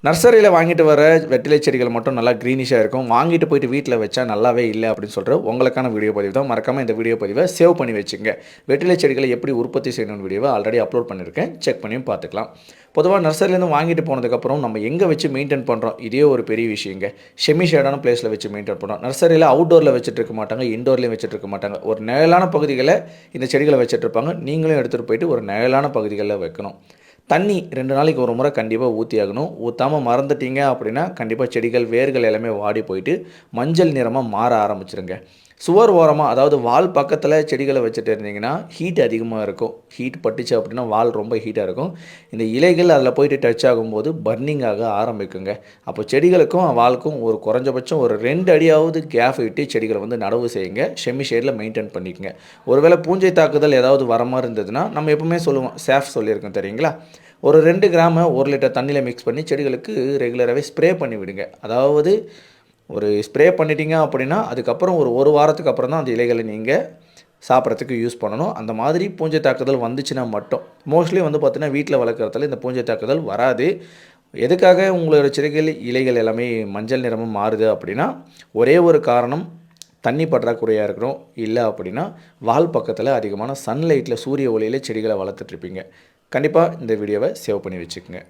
நர்சரியில் வாங்கிட்டு வர வெற்றிலை செடிகள் மட்டும் நல்லா க்ரீனிஷாக இருக்கும். வாங்கிட்டு போயிட்டு வீட்டில் வச்சா நல்லாவே இல்லை அப்படின்னு சொல்கிற உங்களுக்கான வீடியோ பதிவு தான். மறக்காமல் இந்த வீடியோ பதிவை சேவ் பண்ணி வச்சுங்க. வெற்றிலை செடிகளை எப்படி உற்பத்தி செய்யணும்னு வீடியோவை ஆல்ரெடி அப்லோட் பண்ணியிருக்கேன். செக் பண்ணியும் பார்த்துக்கலாம். பொதுவாக நர்சரிலேருந்து வாங்கிட்டு போனதுக்கப்புறம் நம்ம எங்கே வச்சு மெயின்டைன் பண்ணுறோம், இதே ஒரு பெரிய விஷயங்க. செமி ஷேடான பிளேஸில் வச்சு மெயின்டைன் பண்ணுறோம். நர்சரியில் அவுட்டோரில் வச்சுட்டு இருக்க மாட்டாங்க, இன்டோர்லேயும் வச்சுட்டு இருக்க மாட்டாங்க. ஒரு நிழலான பகுதிகளை இந்த செடிகளை வச்சுட்டு இருப்பாங்க. நீங்களும் எடுத்துகிட்டு போயிட்டு ஒரு நிழலான பகுதிகளில் வைக்கணும். தண்ணி 2 நாளைக்கு ஒரு முறை கண்டிப்பாக ஊற்றி ஆகணும். ஊற்றாமல் மறந்துட்டீங்க அப்படின்னா கண்டிப்பாக செடிகள் வேர்கள் எல்லாமே வாடி போயிட்டு மஞ்சள் நிறமாக மாற ஆரம்பிச்சிருங்க. சுவர் ஓரமாக, அதாவது வால் பக்கத்தில் செடிகளை வச்சுட்டு இருந்தீங்கன்னா ஹீட் அதிகமாக இருக்கும். ஹீட் பட்டுச்சு அப்படின்னா வால் ரொம்ப ஹீட்டாக இருக்கும். இந்த இலைகள் அதில் போயிட்டு டச் ஆகும்போது பர்னிங் ஆக ஆரம்பிக்குங்க. அப்போ செடிகளுக்கும் வாலுக்கும் ஒரு குறைஞ்சபட்சம் ஒரு 2 அடியாவது கேப் விட்டு செடிகளை வந்து நடவு செய்யுங்க. செமி ஷேடில் மெயின்டைன் பண்ணிக்கோங்க. ஒருவேளை பூஞ்சை தாக்குதல் ஏதாவது வர மாதிரி இருந்ததுன்னா நம்ம எப்பவுமே சொல்லுவோம், சேஃப் சொல்லியிருக்கோம் தெரியுங்களா, ஒரு 2 கிராமை 1 லிட்டர் தண்ணியில் மிக்ஸ் பண்ணி செடிகளுக்கு ரெகுலராகவே ஸ்ப்ரே பண்ணி விடுங்க. அதாவது ஒரு ஸ்ப்ரே பண்ணிட்டீங்க அப்படின்னா அதுக்கப்புறம் ஒரு வாரத்துக்கு அப்புறம் தான் அந்த இலைகளை நீங்கள் சாப்பிட்றதுக்கு யூஸ் பண்ணணும். அந்த மாதிரி பூஞ்சை தாக்குதல் வந்துச்சுன்னா மட்டும். மோஸ்ட்லி வந்து பார்த்தீங்கன்னா வீட்டில் வளர்க்குறதுல இந்த பூஞ்சை தாக்குதல் வராது. எதுக்காக உங்களோட செடிகள் இலைகள் எல்லாமே மஞ்சள் நிறமும் மாறுது அப்படின்னா ஒரே ஒரு காரணம், தண்ணி பற்றாக்குறையாக இருக்கிறோம். இல்லை அப்படின்னா வால் பக்கத்தில் அதிகமான சன்லைட்டில் சூரிய ஒளியில் செடிகளை வளர்த்துட்ருப்பீங்க. கண்டிப்பாக இந்த வீடியோவை சேவ் பண்ணி வச்சுக்கோங்க.